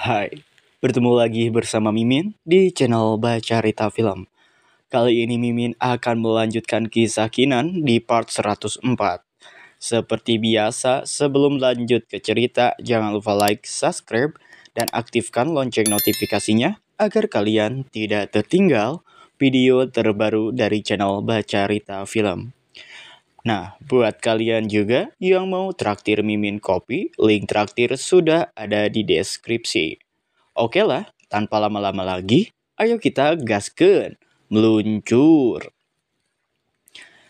Hai, bertemu lagi bersama Mimin di channel Baca Rita Film. Kali ini Mimin akan melanjutkan kisah Kinan di part 104. Seperti biasa, sebelum lanjut ke cerita, jangan lupa like, subscribe, dan aktifkan lonceng notifikasinya agar kalian tidak tertinggal video terbaru dari channel Baca Rita Film. Nah, buat kalian juga yang mau traktir Mimin kopi, link traktir sudah ada di deskripsi. Oke lah, tanpa lama-lama lagi, ayo kita gaskeun, meluncur.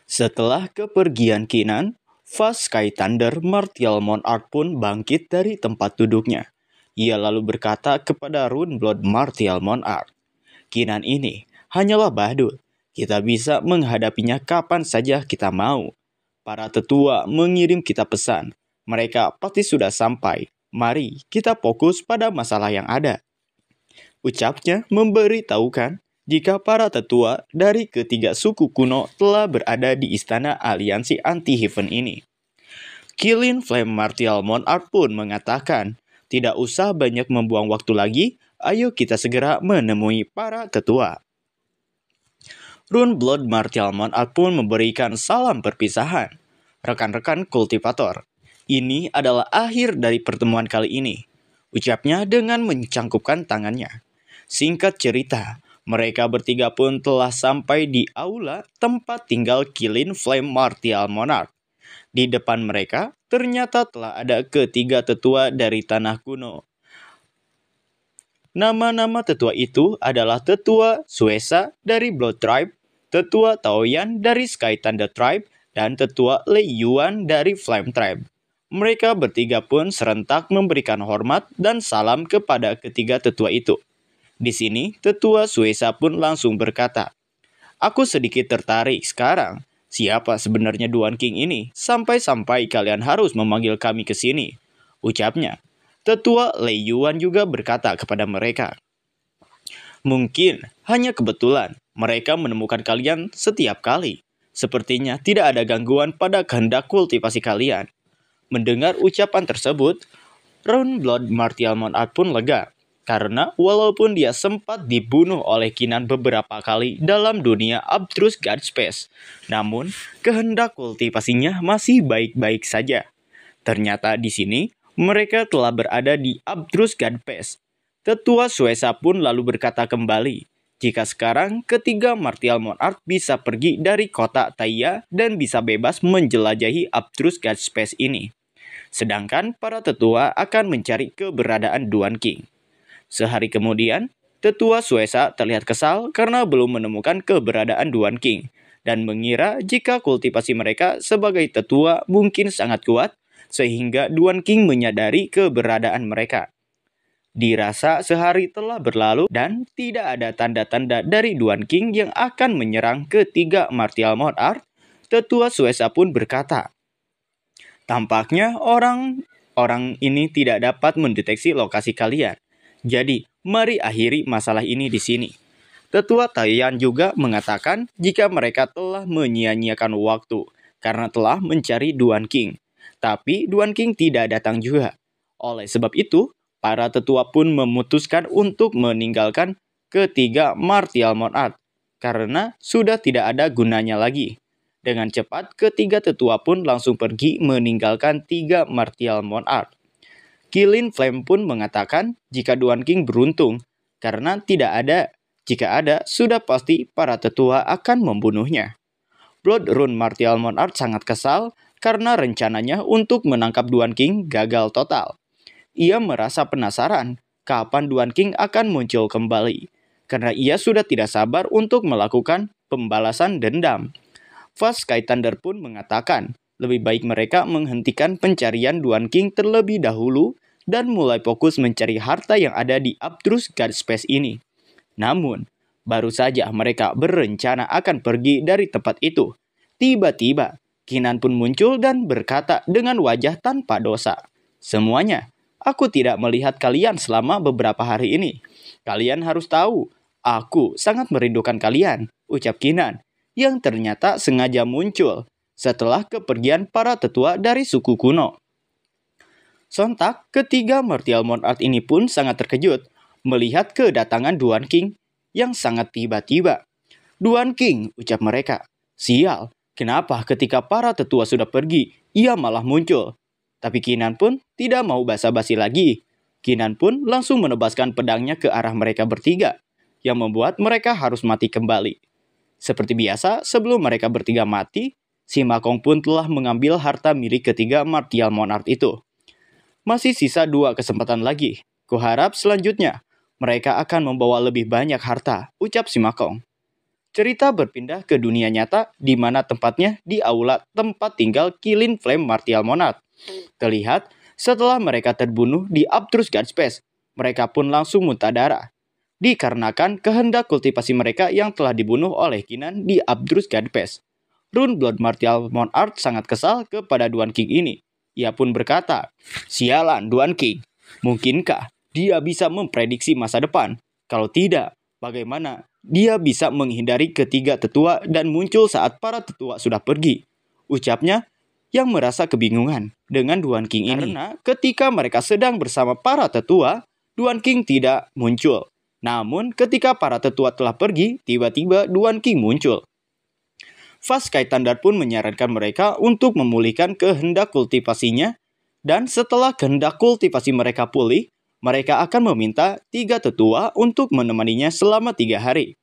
Setelah kepergian Kinan, Fast Sky Thunder Martial Monarch pun bangkit dari tempat duduknya. Ia lalu berkata kepada Runeblood Martial Monarch, "Kinan ini hanyalah badut. Kita bisa menghadapinya kapan saja kita mau. Para tetua mengirim kita pesan. Mereka pasti sudah sampai. Mari kita fokus pada masalah yang ada." Ucapnya memberitahukan jika para tetua dari ketiga suku kuno telah berada di istana aliansi anti-Heaven ini. Kilin Flame Martial Monarch pun mengatakan, "Tidak usah banyak membuang waktu lagi, ayo kita segera menemui para tetua." Runeblood Martial Monarch pun memberikan salam perpisahan. "Rekan-rekan kultivator, ini adalah akhir dari pertemuan kali ini," ucapnya dengan mencangkupkan tangannya. Singkat cerita, mereka bertiga pun telah sampai di aula tempat tinggal Kilin Flame Martial Monarch. Di depan mereka, ternyata telah ada ketiga tetua dari tanah kuno. Nama-nama tetua itu adalah Tetua Suesa dari Blood Tribe, Tetua Taoyan dari Sky Thunder Tribe, dan Tetua Lei Yuan dari Flame Tribe. Mereka bertiga pun serentak memberikan hormat dan salam kepada ketiga tetua itu. Di sini, Tetua Suesa pun langsung berkata, "Aku sedikit tertarik sekarang. Siapa sebenarnya Duan King ini? Sampai-sampai kalian harus memanggil kami ke sini," ucapnya. Tetua Lei Yuan juga berkata kepada mereka, "Mungkin hanya kebetulan mereka menemukan kalian setiap kali. Sepertinya tidak ada gangguan pada kehendak kultivasi kalian." Mendengar ucapan tersebut, Runeblood Martial Monarch pun lega. Karena walaupun dia sempat dibunuh oleh Kinan beberapa kali dalam dunia Abstrus God Space, namun kehendak kultivasinya masih baik-baik saja. Ternyata di sini mereka telah berada di Abstrus God Space. Tetua Suesa pun lalu berkata kembali, jika sekarang ketiga Martial Monarch bisa pergi dari kota Taiya dan bisa bebas menjelajahi Abstrus God Space ini. Sedangkan para tetua akan mencari keberadaan Duan King. Sehari kemudian, Tetua Suesa terlihat kesal karena belum menemukan keberadaan Duan King dan mengira jika kultivasi mereka sebagai tetua mungkin sangat kuat sehingga Duan King menyadari keberadaan mereka. Dirasa sehari telah berlalu dan tidak ada tanda-tanda dari Duan King yang akan menyerang ketiga Martial Monarch. Tetua Suesa pun berkata, "Tampaknya orang ini tidak dapat mendeteksi lokasi kalian. Jadi, mari akhiri masalah ini di sini." Tetua Taoyan juga mengatakan jika mereka telah menyia-nyiakan waktu karena telah mencari Duan King. Tapi Duan King tidak datang juga. Oleh sebab itu, para tetua pun memutuskan untuk meninggalkan ketiga Martial Monarch karena sudah tidak ada gunanya lagi. Dengan cepat, ketiga tetua pun langsung pergi meninggalkan tiga Martial Monarch. Kilin Flame pun mengatakan jika Duan King beruntung, karena jika ada, sudah pasti para tetua akan membunuhnya. Bloodrune Martial Monarch sangat kesal karena rencananya untuk menangkap Duan King gagal total. Ia merasa penasaran kapan Duan King akan muncul kembali, karena ia sudah tidak sabar untuk melakukan pembalasan dendam. Fast Sky Thunder pun mengatakan, lebih baik mereka menghentikan pencarian Duan King terlebih dahulu dan mulai fokus mencari harta yang ada di Abstrus God Space ini. Namun, baru saja mereka berencana akan pergi dari tempat itu. Tiba-tiba, Kinan pun muncul dan berkata dengan wajah tanpa dosa, "Semuanya, aku tidak melihat kalian selama beberapa hari ini. Kalian harus tahu, aku sangat merindukan kalian," ucap Kinan, yang ternyata sengaja muncul setelah kepergian para tetua dari suku kuno. Sontak, ketiga martial monarch ini pun sangat terkejut melihat kedatangan Duan King yang sangat tiba-tiba. "Duan King," ucap mereka. "Sial, kenapa ketika para tetua sudah pergi, ia malah muncul?" Tapi Kinan pun tidak mau basa-basi lagi. Kinan pun langsung menebaskan pedangnya ke arah mereka bertiga, yang membuat mereka harus mati kembali. Seperti biasa, sebelum mereka bertiga mati, si Makong pun telah mengambil harta milik ketiga martial monarch itu. "Masih sisa 2 kesempatan lagi. Kuharap selanjutnya mereka akan membawa lebih banyak harta," ucap si Makong. Cerita berpindah ke dunia nyata, di mana tempatnya di aula tempat tinggal Kilin Flame Martial Monarch. Terlihat, setelah mereka terbunuh di Abtrus Godspace, mereka pun langsung muntah darah. Dikarenakan kehendak kultivasi mereka yang telah dibunuh oleh Kinan di Abtrus Godspace. Rune Blood Martial Monarch sangat kesal kepada Duan King ini. Ia pun berkata, "Sialan Duan King, mungkinkah dia bisa memprediksi masa depan? Kalau tidak, bagaimana dia bisa menghindari ketiga tetua dan muncul saat para tetua sudah pergi?" Ucapnya yang merasa kebingungan dengan Duan King ini. Karena ketika mereka sedang bersama para tetua, Duan King tidak muncul. Namun ketika para tetua telah pergi, tiba-tiba Duan King muncul. Fast Sky Thunder pun menyarankan mereka untuk memulihkan kehendak kultivasinya, dan setelah kehendak kultivasi mereka pulih, mereka akan meminta 3 tetua untuk menemaninya selama 3 hari.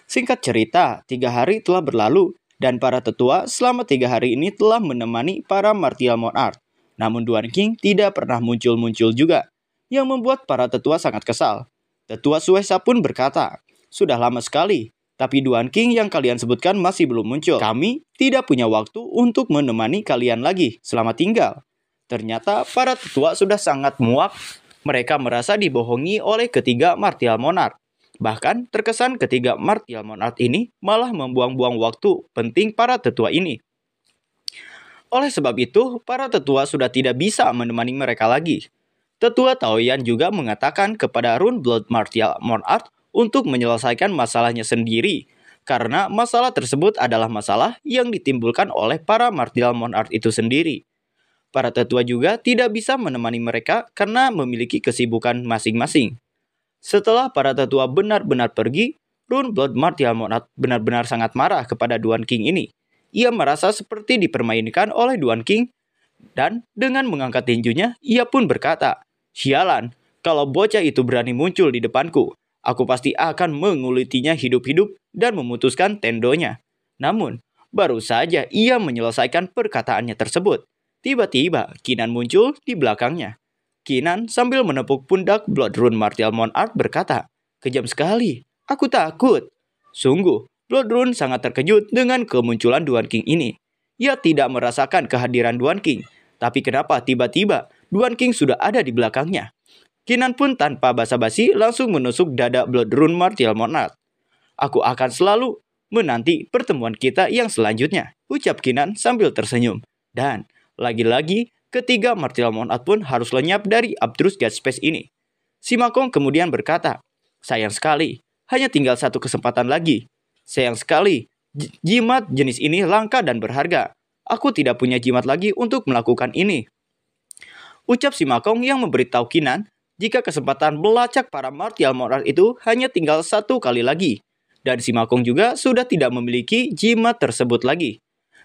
Singkat cerita, 3 hari telah berlalu, dan para tetua selama 3 hari ini telah menemani para martial monarch. Namun Duan King tidak pernah muncul-muncul juga, yang membuat para tetua sangat kesal. Tetua Suesa pun berkata, "Sudah lama sekali, tapi Duan King yang kalian sebutkan masih belum muncul. Kami tidak punya waktu untuk menemani kalian lagi selama tinggal." Ternyata para tetua sudah sangat muak. Mereka merasa dibohongi oleh ketiga martial monarch. Bahkan terkesan ketiga martial monarch ini malah membuang-buang waktu penting para tetua ini. Oleh sebab itu, para tetua sudah tidak bisa menemani mereka lagi. Tetua Taoyan juga mengatakan kepada Rune Blood Martial Monarch untuk menyelesaikan masalahnya sendiri, karena masalah tersebut adalah masalah yang ditimbulkan oleh para martial monarch itu sendiri. Para tetua juga tidak bisa menemani mereka karena memiliki kesibukan masing-masing. Setelah para tetua benar-benar pergi, Rune Blood Martial Monarch benar-benar sangat marah kepada Duan King ini. Ia merasa seperti dipermainkan oleh Duan King, dan dengan mengangkat tinjunya, ia pun berkata, "Sialan, kalau bocah itu berani muncul di depanku, aku pasti akan mengulitinya hidup-hidup dan memutuskan tendonya." Namun, baru saja ia menyelesaikan perkataannya tersebut, tiba-tiba Kinan muncul di belakangnya. Kinan sambil menepuk pundak Blood Rune Martial Monarch berkata, "Kejam sekali, aku takut." Sungguh, Blood Rune sangat terkejut dengan kemunculan Duan King ini. Ia tidak merasakan kehadiran Duan King, tapi kenapa tiba-tiba Duan King sudah ada di belakangnya? Kinan pun tanpa basa-basi langsung menusuk dada Blood Rune Martial Monarch. "Aku akan selalu menanti pertemuan kita yang selanjutnya," ucap Kinan sambil tersenyum. Dan lagi-lagi, ketiga martial monarch pun harus lenyap dari Abtrus Godspace ini. Si Makong kemudian berkata, "Sayang sekali, hanya tinggal 1 kesempatan lagi. Sayang sekali, jimat jenis ini langka dan berharga. Aku tidak punya jimat lagi untuk melakukan ini." Ucap si Makong yang memberitahu Kinan jika kesempatan melacak para martial monarch itu hanya tinggal 1 kali lagi. Dan si Makong juga sudah tidak memiliki jimat tersebut lagi.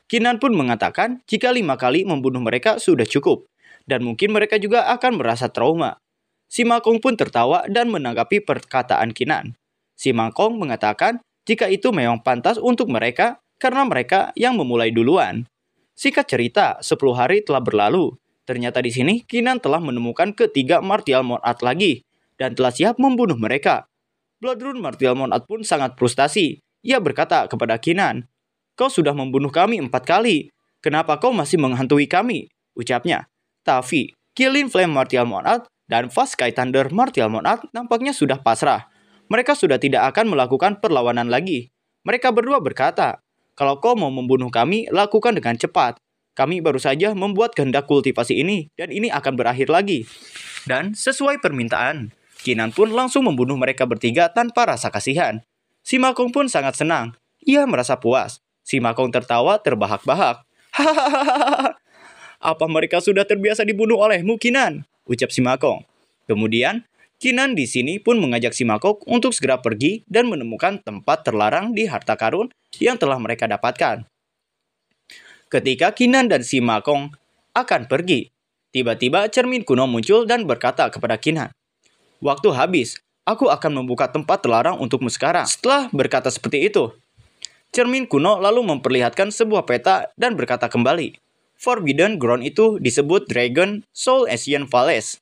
Kinan pun mengatakan jika 5 kali membunuh mereka sudah cukup, dan mungkin mereka juga akan merasa trauma. Si Makong pun tertawa dan menanggapi perkataan Kinan. Si Makong mengatakan jika itu memang pantas untuk mereka karena mereka yang memulai duluan. Singkat cerita, 10 hari telah berlalu. Ternyata di sini Kinan telah menemukan ketiga martial monarch lagi dan telah siap membunuh mereka. Blood Rune Martial Monarch pun sangat frustasi. Ia berkata kepada Kinan, "Kau sudah membunuh kami 4 kali. Kenapa kau masih menghantui kami?" ucapnya. Tapi Kilin Flame Martial Monarch dan Fast Sky Thunder Martial Monarch nampaknya sudah pasrah. Mereka sudah tidak akan melakukan perlawanan lagi. Mereka berdua berkata, "Kalau kau mau membunuh kami, lakukan dengan cepat. Kami baru saja membuat kehendak kultivasi ini, dan ini akan berakhir lagi." Dan sesuai permintaan, Kinan pun langsung membunuh mereka bertiga tanpa rasa kasihan. Si Makong pun sangat senang. Ia merasa puas. Si Makong tertawa terbahak-bahak. "Hahaha, Apa mereka sudah terbiasa dibunuh olehmu, Kinan? Ucap si Makong. Kemudian, Kinan di sini pun mengajak si Makong untuk segera pergi dan menemukan tempat terlarang di harta karun yang telah mereka dapatkan. Ketika Kinan dan si Makong akan pergi, tiba-tiba cermin kuno muncul dan berkata kepada Kinan, "Waktu habis, aku akan membuka tempat terlarang untukmu sekarang." Setelah berkata seperti itu, cermin kuno lalu memperlihatkan sebuah peta dan berkata kembali, "Forbidden Ground itu disebut Dragon Soul Ancient Palace.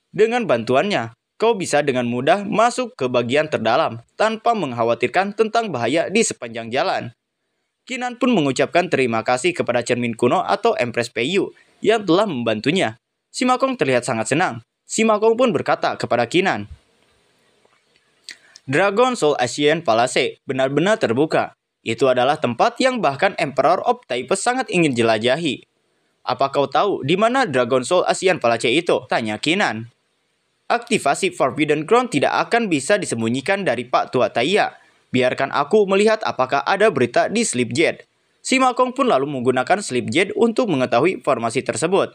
Dengan bantuannya, kau bisa dengan mudah masuk ke bagian terdalam tanpa mengkhawatirkan tentang bahaya di sepanjang jalan." Kinan pun mengucapkan terima kasih kepada cermin kuno atau Empress Peiyu yang telah membantunya. Si Makong terlihat sangat senang. Si Makong pun berkata kepada Kinan, "Dragon Soul Ancient Palace benar-benar terbuka. Itu adalah tempat yang bahkan Emperor of Taipei sangat ingin jelajahi. Apa kau tahu di mana Dragon Soul Ancient Palace itu?" tanya Kinan. "Aktivasi Forbidden Ground tidak akan bisa disembunyikan dari Pak Tua Taiya. Biarkan aku melihat apakah ada berita di Slipjet." Si Makong pun lalu menggunakan Slipjet untuk mengetahui informasi tersebut.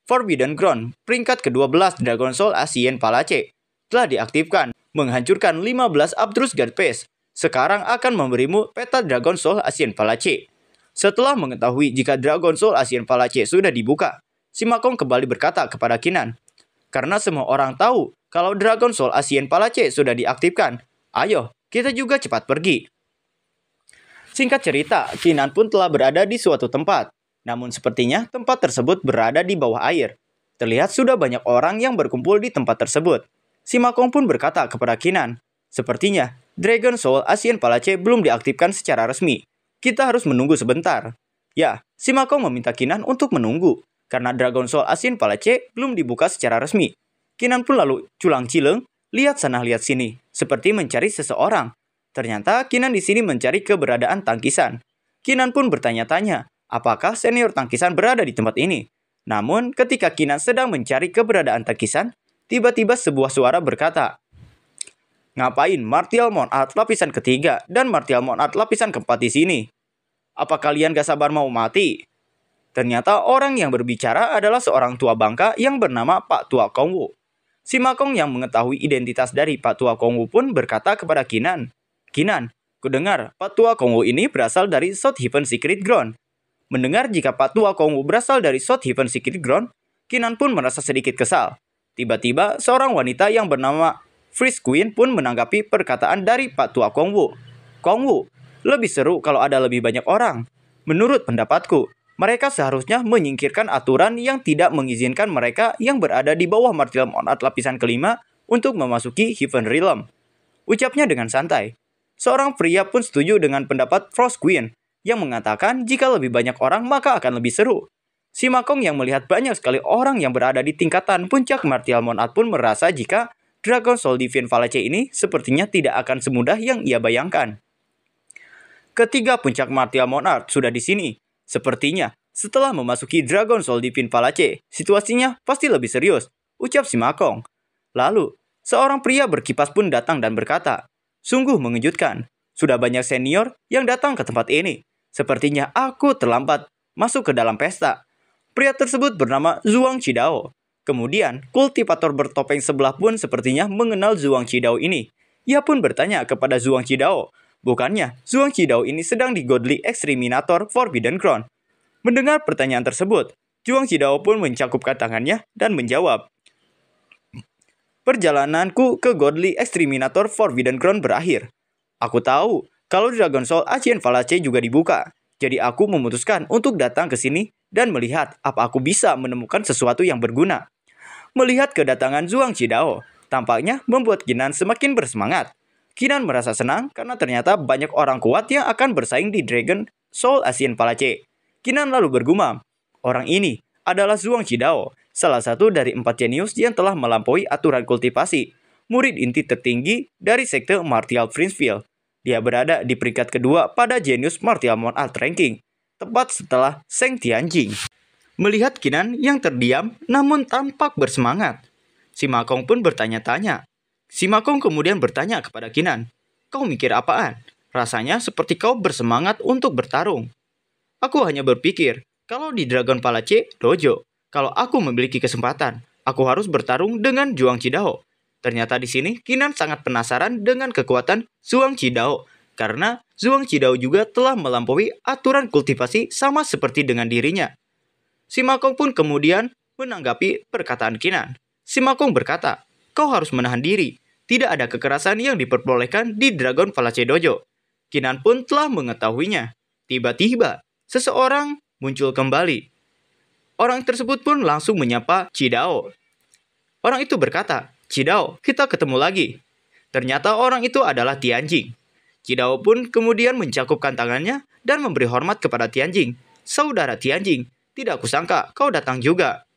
Forbidden Ground, peringkat ke-12 Dragon Soul Ancient Palace, telah diaktifkan, menghancurkan 15 Abstrus Guard Phase. Sekarang akan memberimu peta Dragon Soul Ancient Palace. Setelah mengetahui jika Dragon Soul Ancient Palace sudah dibuka, si Makong kembali berkata kepada Kinan, "Karena semua orang tahu kalau Dragon Soul Ancient Palace sudah diaktifkan, ayo, kita juga cepat pergi." Singkat cerita, Kinan pun telah berada di suatu tempat. Namun sepertinya tempat tersebut berada di bawah air. Terlihat sudah banyak orang yang berkumpul di tempat tersebut. Si Makong pun berkata kepada Kinan, "Sepertinya Dragon Soul Ancient Palace belum diaktifkan secara resmi. Kita harus menunggu sebentar." Ya, si Makong meminta Kinan untuk menunggu, karena Dragon Soul Ancient Palace belum dibuka secara resmi. Kinan pun lalu culang-cileng, lihat sana lihat sini, seperti mencari seseorang. Ternyata Kinan di sini mencari keberadaan tangkisan. Kinan pun bertanya-tanya, apakah senior tangkisan berada di tempat ini? Namun, ketika Kinan sedang mencari keberadaan tangkisan, tiba-tiba sebuah suara berkata, "Ngapain Martial Monart lapisan ketiga dan Martial Monart lapisan keempat di sini? Apa kalian gak sabar mau mati?" Ternyata orang yang berbicara adalah seorang tua bangka yang bernama Pak Tua Kongwu. Si Makong yang mengetahui identitas dari Pak Tua Kongwu pun berkata kepada Kinan, "Kinan, kudengar Pak Tua Kongwu ini berasal dari South Heaven Secret Ground." Mendengar jika Pak Tua Kongwu berasal dari South Heaven Secret Ground, Kinan pun merasa sedikit kesal. Tiba-tiba, seorang wanita yang bernama Freeze Queen pun menanggapi perkataan dari Pak Tua Kongwu. "Kongwu, lebih seru kalau ada lebih banyak orang. Menurut pendapatku, mereka seharusnya menyingkirkan aturan yang tidak mengizinkan mereka yang berada di bawah Martial Monart lapisan kelima untuk memasuki Heaven Realm." Ucapnya dengan santai. Seorang pria pun setuju dengan pendapat Frost Queen yang mengatakan jika lebih banyak orang maka akan lebih seru. Si Makong yang melihat banyak sekali orang yang berada di tingkatan puncak Martial Monart pun merasa jika Dragon Soul Divine Palace ini sepertinya tidak akan semudah yang ia bayangkan. Ketiga puncak Martial Monart sudah di sini. Sepertinya setelah memasuki Dragon Soul Divine Palace, situasinya pasti lebih serius, ucap si Makong. Lalu, seorang pria berkipas pun datang dan berkata, "Sungguh mengejutkan. Sudah banyak senior yang datang ke tempat ini. Sepertinya aku terlambat masuk ke dalam pesta." Pria tersebut bernama Zhuang Qidao. Kemudian, kultivator bertopeng sebelah pun sepertinya mengenal Zhuang Qidao ini. Ia pun bertanya kepada Zhuang Qidao, bukannya Zhuang Qidao ini sedang di Godly Exterminator Forbidden Ground? Mendengar pertanyaan tersebut, Zhuang Qidao pun mencakupkan tangannya dan menjawab, "Perjalananku ke Godly Exterminator Forbidden Ground berakhir. Aku tahu kalau Dragon Soul Ancient Palace juga dibuka. Jadi aku memutuskan untuk datang ke sini dan melihat apa aku bisa menemukan sesuatu yang berguna." Melihat kedatangan Zhuang Qidao, tampaknya membuat Kinan semakin bersemangat. Kinan merasa senang karena ternyata banyak orang kuat yang akan bersaing di Dragon Soul Ancient Palace. Kinan lalu bergumam, orang ini adalah Zhuang Qidao, salah satu dari 4 jenius yang telah melampaui aturan kultivasi, murid inti tertinggi dari sekte Martial Princefield. Dia berada di peringkat kedua pada Genius Martial Monart Ranking, tepat setelah Seng Tianjing. Melihat Kinan yang terdiam namun tampak bersemangat, si Makong pun bertanya-tanya. Si Makong kemudian bertanya kepada Kinan, "Kau mikir apaan? Rasanya seperti kau bersemangat untuk bertarung." "Aku hanya berpikir, Kalau di Dragon Palace Dojo, kalau aku memiliki kesempatan, aku harus bertarung dengan Zhuang Qidao. Ternyata di sini Kinan sangat penasaran dengan kekuatan Zhuang Qidao karena Zhuang Qidao juga telah melampaui aturan kultivasi sama seperti dengan dirinya. Si Makong pun kemudian menanggapi perkataan Kinan. Si Makong berkata, "Kau harus menahan diri. Tidak ada kekerasan yang diperbolehkan di Dragon Palace Dojo." Kinan pun telah mengetahuinya. Tiba-tiba, seseorang muncul kembali. Orang tersebut pun langsung menyapa Qidao. Orang itu berkata, "Qidao, kita ketemu lagi." Ternyata orang itu adalah Tianjing. Qidao pun kemudian mencakupkan tangannya dan memberi hormat kepada Tianjing. "Saudara Tianjing, tidak kusangka kau datang juga."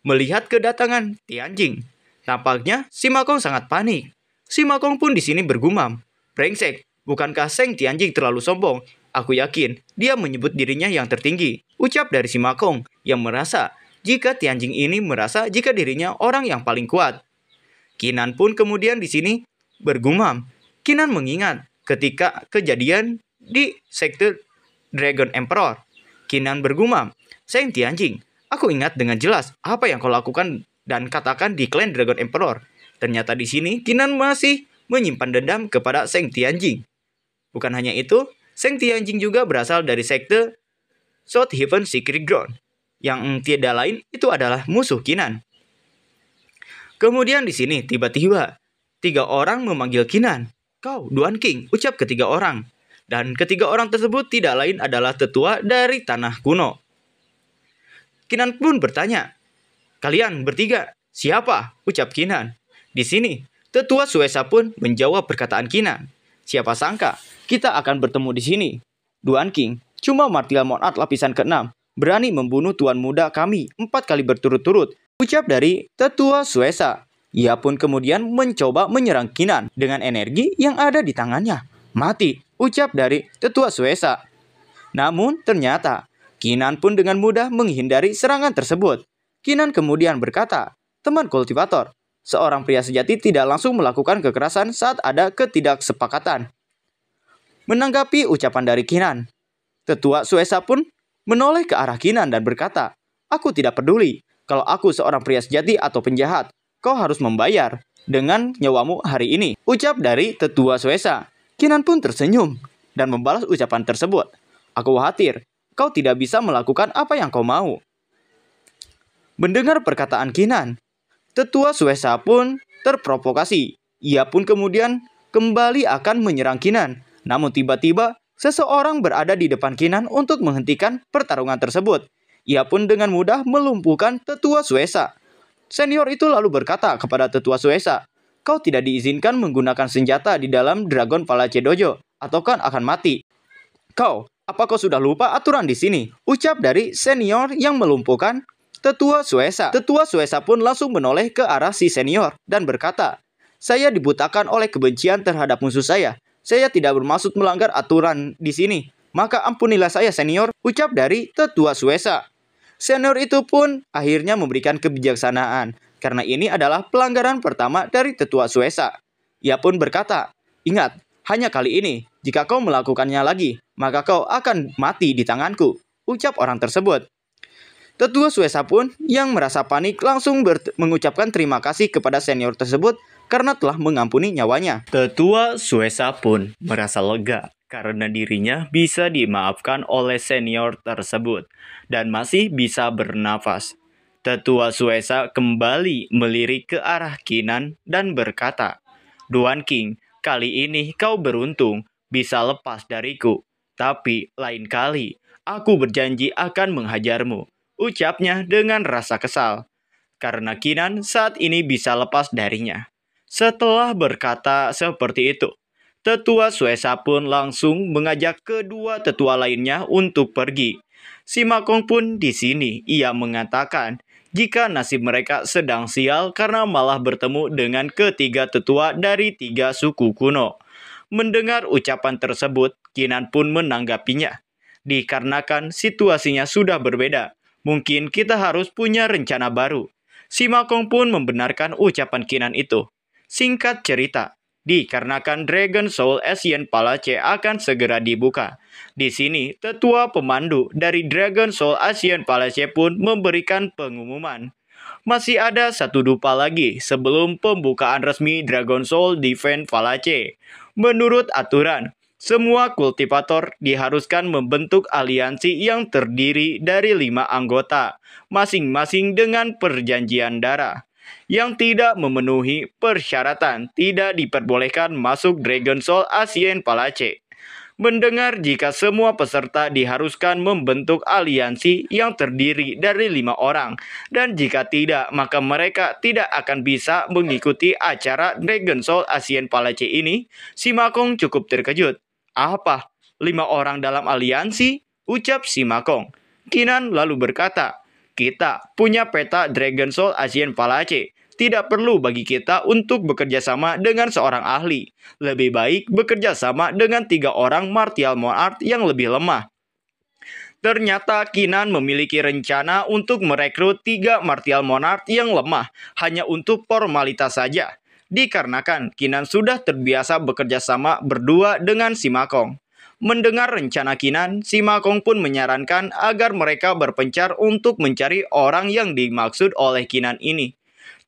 Melihat kedatangan Tianjing, tampaknya si Makong sangat panik. Si Makong pun di sini bergumam, "Brengsek, bukankah Seng Tianjing terlalu sombong? Aku yakin dia menyebut dirinya yang tertinggi." Ucap dari si Makong yang merasa jika Tianjing ini merasa jika dirinya orang yang paling kuat. Kinan pun kemudian di sini bergumam. Kinan mengingat ketika kejadian di sekte Dragon Emperor. Kinan bergumam, "Seng Tianjing, aku ingat dengan jelas apa yang kau lakukan dan katakan di klan Dragon Emperor." Ternyata di sini Kinan masih menyimpan dendam kepada Seng Tianjing. Bukan hanya itu, Seng Tianjing juga berasal dari sekte South Heaven Secret Ground, yang tidak lain itu adalah musuh Kinan. Kemudian di sini tiba-tiba 3 orang memanggil Kinan. "Kau, Duan King," ucap ketiga orang. Dan ketiga orang tersebut tidak lain adalah tetua dari tanah kuno. Kinan pun bertanya, "Kalian bertiga, siapa?" ucap Kinan. Di sini, tetua Suesa pun menjawab perkataan Kinan. "Siapa sangka kita akan bertemu di sini. Duan King, cuma martial monat lapisan ke-6, berani membunuh tuan muda kami 4 kali berturut-turut," ucap dari tetua Suesa. Ia pun kemudian mencoba menyerang Kinan dengan energi yang ada di tangannya. "Mati," ucap dari tetua Suesa. Namun ternyata Kinan pun dengan mudah menghindari serangan tersebut. Kinan kemudian berkata, "Teman kultivator, seorang pria sejati tidak langsung melakukan kekerasan saat ada ketidaksepakatan." Menanggapi ucapan dari Kinan, tetua Suesa pun menoleh ke arah Kinan dan berkata, "Aku tidak peduli kalau aku seorang pria sejati atau penjahat. Kau harus membayar dengan nyawamu hari ini," ucap dari tetua Suesa. Kinan pun tersenyum dan membalas ucapan tersebut. "Aku khawatir kau tidak bisa melakukan apa yang kau mau." Mendengar perkataan Kinan, tetua Suesa pun terprovokasi. Ia pun kemudian kembali akan menyerang Kinan. Namun tiba-tiba seseorang berada di depan Kinan untuk menghentikan pertarungan tersebut. Ia pun dengan mudah melumpuhkan tetua Suesa. Senior itu lalu berkata kepada tetua Suesa, "Kau tidak diizinkan menggunakan senjata di dalam Dragon Palace Dojo, atau kan akan mati." "Kau, apa kau sudah lupa aturan di sini?" ucap dari senior yang melumpuhkan tetua Suesa. Tetua Suesa pun langsung menoleh ke arah si senior dan berkata, "Saya dibutakan oleh kebencian terhadap musuh saya. Saya tidak bermaksud melanggar aturan di sini. Maka ampunilah saya, senior," ucap dari tetua Suesa. Senior itu pun akhirnya memberikan kebijaksanaan, karena ini adalah pelanggaran pertama dari tetua Suesa. Ia pun berkata, "Ingat, hanya kali ini, jika kau melakukannya lagi, maka kau akan mati di tanganku," ucap orang tersebut. Tetua Suesa pun yang merasa panik langsung mengucapkan terima kasih kepada senior tersebut karena telah mengampuni nyawanya. Tetua Suesa pun merasa lega karena dirinya bisa dimaafkan oleh senior tersebut dan masih bisa bernafas. Tetua Suesa kembali melirik ke arah Kinan dan berkata, "Duan King, kali ini kau beruntung bisa lepas dariku. Tapi lain kali, aku berjanji akan menghajarmu," ucapnya dengan rasa kesal, karena Kinan saat ini bisa lepas darinya. Setelah berkata seperti itu, tetua Suesa pun langsung mengajak kedua tetua lainnya untuk pergi. Si Makong pun di sini ia mengatakan jika nasib mereka sedang sial karena malah bertemu dengan ketiga tetua dari 3 suku kuno. Mendengar ucapan tersebut, Kinan pun menanggapinya. Dikarenakan situasinya sudah berbeda, mungkin kita harus punya rencana baru. Si Makong pun membenarkan ucapan Kinan itu. Singkat cerita, dikarenakan Dragon Soul Ancient Palace akan segera dibuka. Di sini, tetua pemandu dari Dragon Soul Ancient Palace pun memberikan pengumuman. Masih ada satu dupa lagi sebelum pembukaan resmi Dragon Soul Defense Palace. Menurut aturan, semua kultivator diharuskan membentuk aliansi yang terdiri dari 5 anggota, masing-masing dengan perjanjian darah. Yang tidak memenuhi persyaratan tidak diperbolehkan masuk Dragon Soul Ancient Palace. Mendengar jika semua peserta diharuskan membentuk aliansi yang terdiri dari 5 orang, dan jika tidak, maka mereka tidak akan bisa mengikuti acara Dragon Soul Ancient Palace ini, si Makong cukup terkejut. Apa? 5 orang dalam aliansi? Ucap si Makong. Kinan lalu berkata, kita punya peta Dragon Soul Ancient Palace. Tidak perlu bagi kita untuk bekerja sama dengan seorang ahli. Lebih baik bekerja sama dengan 3 orang martial monarch yang lebih lemah. Ternyata Kinan memiliki rencana untuk merekrut 3 martial monarch yang lemah hanya untuk formalitas saja. Dikarenakan Kinan sudah terbiasa bekerja sama berdua dengan si Makong. Mendengar rencana Kinan, si Makong pun menyarankan agar mereka berpencar untuk mencari orang yang dimaksud oleh Kinan ini.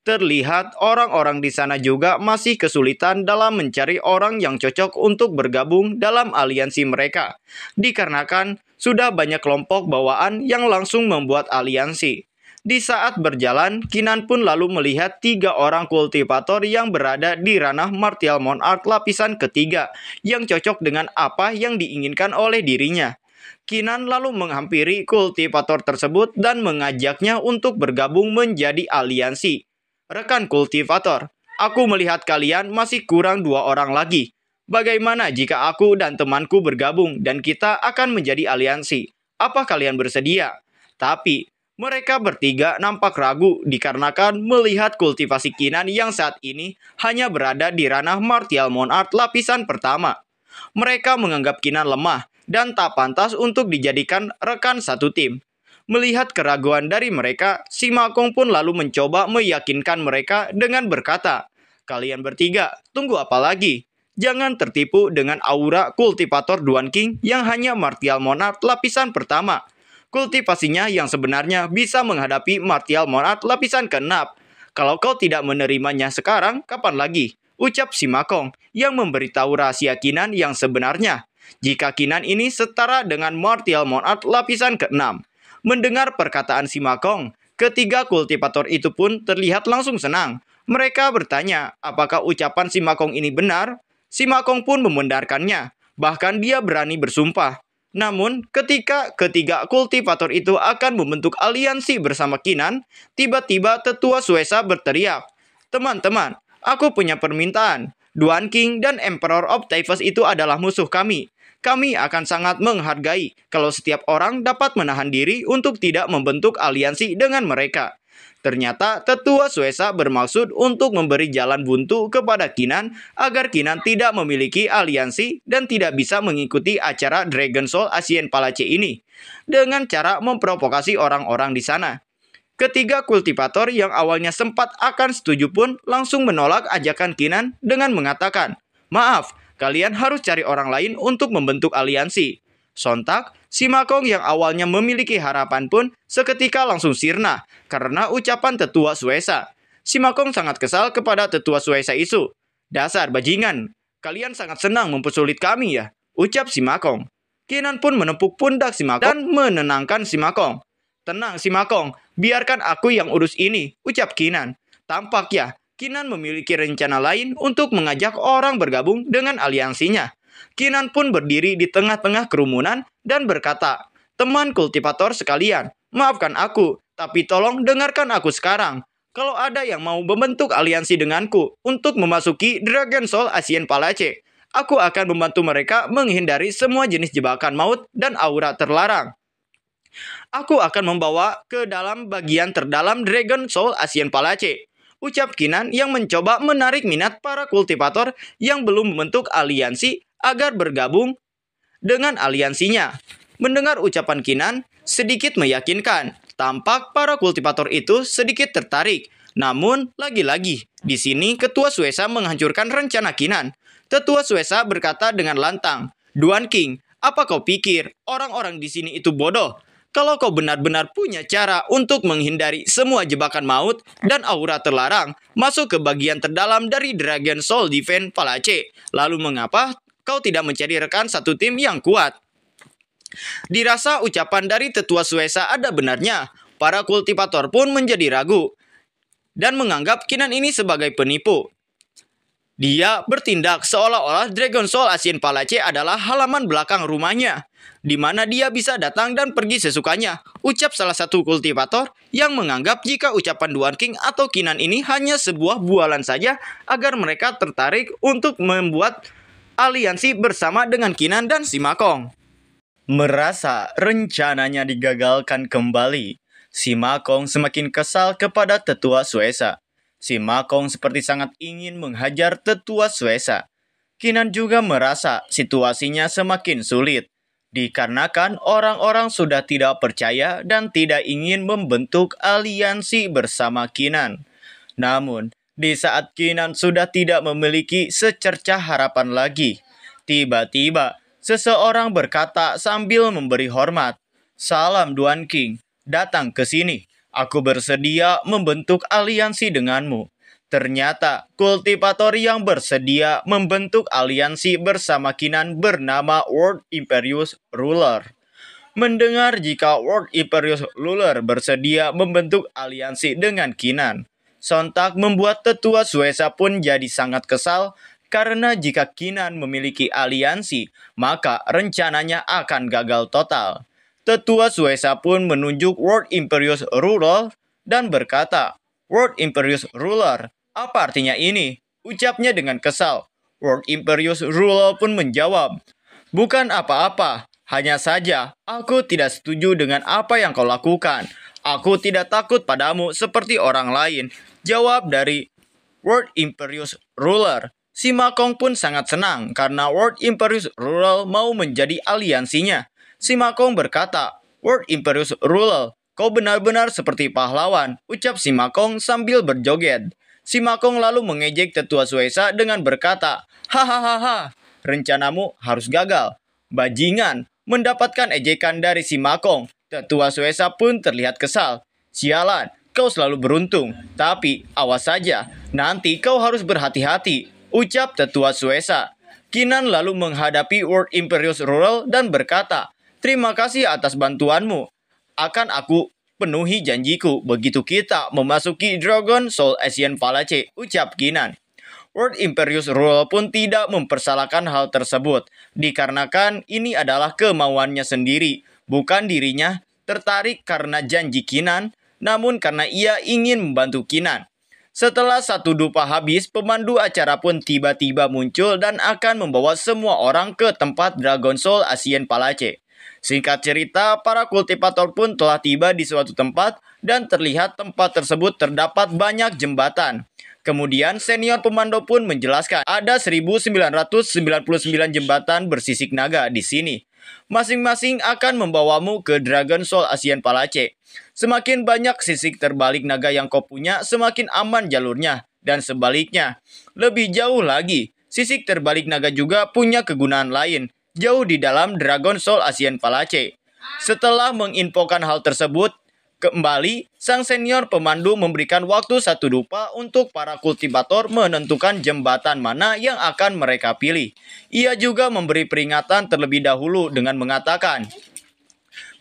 Terlihat orang-orang di sana juga masih kesulitan dalam mencari orang yang cocok untuk bergabung dalam aliansi mereka. Dikarenakan sudah banyak kelompok bawaan yang langsung membuat aliansi. Di saat berjalan, Kinan pun lalu melihat 3 orang kultivator yang berada di ranah martial monarch lapisan ketiga yang cocok dengan apa yang diinginkan oleh dirinya. Kinan lalu menghampiri kultivator tersebut dan mengajaknya untuk bergabung menjadi aliansi. Rekan kultivator, aku melihat kalian masih kurang 2 orang lagi. Bagaimana jika aku dan temanku bergabung dan kita akan menjadi aliansi? Apa kalian bersedia? Tapi, mereka bertiga nampak ragu dikarenakan melihat kultivasi Kinan yang saat ini hanya berada di ranah martial monarch lapisan pertama. Mereka menganggap Kinan lemah dan tak pantas untuk dijadikan rekan satu tim. Melihat keraguan dari mereka, si Makong pun lalu mencoba meyakinkan mereka dengan berkata, kalian bertiga, tunggu apa lagi? Jangan tertipu dengan aura kultivator Duan King yang hanya martial monarch lapisan pertama. Kultivasinya yang sebenarnya bisa menghadapi martial monarch lapisan ke-6. Kalau kau tidak menerimanya sekarang, kapan lagi? Ucap si Makong yang memberitahu rahasia Kinan yang sebenarnya. Jika Kinan ini setara dengan martial monarch lapisan ke-6. Mendengar perkataan si Makong, ketiga kultivator itu pun terlihat langsung senang. Mereka bertanya, apakah ucapan si Makong ini benar? Si Makong pun membenarkannya, bahkan dia berani bersumpah. Namun, ketika ketiga kultivator itu akan membentuk aliansi bersama Kinan, tiba-tiba tetua Suesa berteriak, teman-teman, aku punya permintaan. Duan King dan Emperor of Typhus itu adalah musuh kami. Kami akan sangat menghargai kalau setiap orang dapat menahan diri untuk tidak membentuk aliansi dengan mereka. Ternyata tetua Suesa bermaksud untuk memberi jalan buntu kepada Kinan agar Kinan tidak memiliki aliansi dan tidak bisa mengikuti acara Dragon Soul Ancient Palace ini dengan cara memprovokasi orang-orang di sana. Ketiga kultivator yang awalnya sempat akan setuju pun langsung menolak ajakan Kinan dengan mengatakan, maaf, kalian harus cari orang lain untuk membentuk aliansi. Sontak, si Makong yang awalnya memiliki harapan pun seketika langsung sirna karena ucapan tetua Suesa. Si Makong sangat kesal kepada tetua Suesa itu. Dasar bajingan, kalian sangat senang mempersulit kami ya, ucap si Makong. Kinan pun menepuk pundak si Makong dan menenangkan si Makong. Tenang si Makong, biarkan aku yang urus ini, ucap Kinan. Tampaknya Kinan memiliki rencana lain untuk mengajak orang bergabung dengan aliansinya. Kinan pun berdiri di tengah-tengah kerumunan dan berkata, teman kultivator sekalian, maafkan aku, tapi tolong dengarkan aku sekarang. Kalau ada yang mau membentuk aliansi denganku untuk memasuki Dragon Soul Ancient Palace, aku akan membantu mereka menghindari semua jenis jebakan maut dan aura terlarang. Aku akan membawa ke dalam bagian terdalam Dragon Soul Ancient Palace. Ucap Kinan yang mencoba menarik minat para kultivator yang belum membentuk aliansi agar bergabung dengan aliansinya. Mendengar ucapan Kinan, sedikit meyakinkan. Tampak para kultivator itu sedikit tertarik Namun, lagi-lagi, di sini Ketua Suesa menghancurkan rencana Kinan. Tetua Suesa berkata dengan lantang, "Duan King, apa kau pikir orang-orang di sini itu bodoh? Kalau kau benar-benar punya cara untuk menghindari semua jebakan maut dan aura terlarang, masuk ke bagian terdalam dari Dragon Soul Defense Palace. Lalu mengapa kau tidak mencari rekan satu tim yang kuat?" Dirasa ucapan dari Tetua Suesa ada benarnya. Para kultivator pun menjadi ragu dan menganggap Kinan ini sebagai penipu. Dia bertindak seolah-olah Dragon Soul Ancient Palace adalah halaman belakang rumahnya, di mana dia bisa datang dan pergi sesukanya, ucap salah satu kultivator yang menganggap jika ucapan Duan King atau Kinan ini hanya sebuah bualan saja agar mereka tertarik untuk membuat aliansi bersama dengan Kinan dan Simakong. Merasa rencananya digagalkan kembali, Simakong semakin kesal kepada Tetua Suesa. Simakong seperti sangat ingin menghajar Tetua Suesa. Kinan juga merasa situasinya semakin sulit, dikarenakan orang-orang sudah tidak percaya dan tidak ingin membentuk aliansi bersama Kinan. Namun, di saat Kinan sudah tidak memiliki secercah harapan lagi, tiba-tiba seseorang berkata sambil memberi hormat, "Salam Duan King, datang ke sini. Aku bersedia membentuk aliansi denganmu." Ternyata kultivator yang bersedia membentuk aliansi bersama Kinan bernama World Imperius Ruler. Mendengar jika World Imperius Ruler bersedia membentuk aliansi dengan Kinan, sontak membuat Tetua Suesa pun jadi sangat kesal karena jika Kinan memiliki aliansi, maka rencananya akan gagal total. Tetua Suesa pun menunjuk World Imperius Ruler dan berkata, "World Imperius Ruler, apa artinya ini?" Ucapnya dengan kesal. World Imperius Ruler pun menjawab, "Bukan apa-apa, hanya saja aku tidak setuju dengan apa yang kau lakukan. Aku tidak takut padamu seperti orang lain," jawab dari World Imperius Ruler. Simakong pun sangat senang karena World Imperius Ruler mau menjadi aliansinya. Simakong berkata, "World Imperius Ruler, kau benar-benar seperti pahlawan," ucap Simakong sambil berjoget. Simakong lalu mengejek Tetua Suesa dengan berkata, "Hahaha, rencanamu harus gagal." Bajingan, mendapatkan ejekan dari Simakong. Tetua Suesa pun terlihat kesal. "Sialan, kau selalu beruntung, tapi awas saja, nanti kau harus berhati-hati," ucap Tetua Suesa. Kinan lalu menghadapi World Imperius Ruler dan berkata, "Terima kasih atas bantuanmu. Akan aku penuhi janjiku begitu kita memasuki Dragon Soul Ancient Palace," ucap Kinan. World Imperius Ruler pun tidak mempersalahkan hal tersebut, dikarenakan ini adalah kemauannya sendiri, bukan dirinya tertarik karena janji Kinan, namun karena ia ingin membantu Kinan. Setelah satu dupa habis, pemandu acara pun tiba-tiba muncul dan akan membawa semua orang ke tempat Dragon Soul Ancient Palace. Singkat cerita, para kultivator pun telah tiba di suatu tempat dan terlihat tempat tersebut terdapat banyak jembatan. Kemudian senior pemandu pun menjelaskan ada 1999 jembatan bersisik naga di sini. Masing-masing akan membawamu ke Dragon Soul Ancient Palace. Semakin banyak sisik terbalik naga yang kau punya, semakin aman jalurnya. Dan sebaliknya, lebih jauh lagi, sisik terbalik naga juga punya kegunaan lain, jauh di dalam Dragon Soul Ancient Palace. Setelah menginfokan hal tersebut, kembali, sang senior pemandu memberikan waktu satu dupa untuk para kultivator menentukan jembatan mana yang akan mereka pilih. Ia juga memberi peringatan terlebih dahulu dengan mengatakan,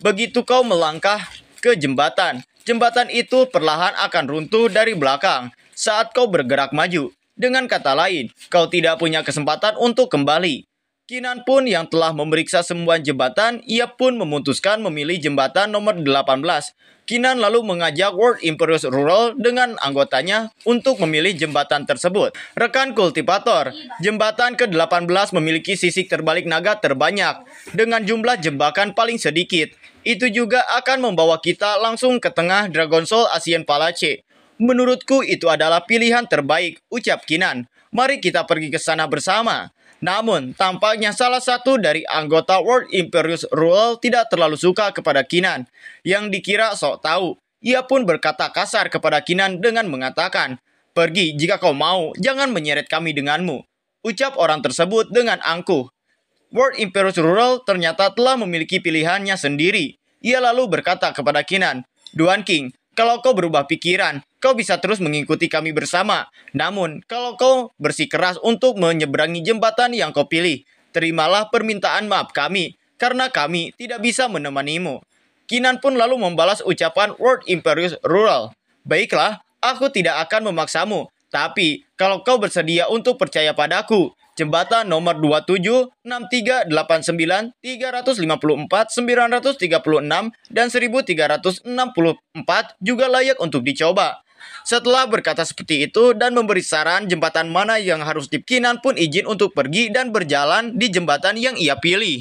"Begitu kau melangkah ke jembatan, jembatan itu perlahan akan runtuh dari belakang saat kau bergerak maju. Dengan kata lain, kau tidak punya kesempatan untuk kembali." Kinan pun yang telah memeriksa semua jembatan, ia pun memutuskan memilih jembatan nomor 18. Kinan lalu mengajak World Imperius Ruler dengan anggotanya untuk memilih jembatan tersebut. Rekan kultivator, jembatan ke-18 memiliki sisik terbalik naga terbanyak dengan jumlah jebakan paling sedikit. Itu juga akan membawa kita langsung ke tengah Dragon Soul Ancient Palace. "Menurutku itu adalah pilihan terbaik," ucap Kinan. "Mari kita pergi ke sana bersama." Namun, tampaknya salah satu dari anggota World Imperius Ruler tidak terlalu suka kepada Kinan, yang dikira sok tahu. Ia pun berkata kasar kepada Kinan dengan mengatakan, "Pergi jika kau mau, jangan menyeret kami denganmu," ucap orang tersebut dengan angkuh. World Imperius Rural ternyata telah memiliki pilihannya sendiri. Ia lalu berkata kepada Kinan, "Duan King, kalau kau berubah pikiran, kau bisa terus mengikuti kami bersama. Namun, kalau kau bersikeras untuk menyeberangi jembatan yang kau pilih, terimalah permintaan maaf kami, karena kami tidak bisa menemanimu." Kinan pun lalu membalas ucapan World Imperius Rural, "Baiklah, aku tidak akan memaksamu, tapi kalau kau bersedia untuk percaya padaku, jembatan nomor 27, 63, 89, 354, 936, dan 1364 juga layak untuk dicoba." Setelah berkata seperti itu dan memberi saran jembatan mana yang harus Kinan pun izin untuk pergi dan berjalan di jembatan yang ia pilih.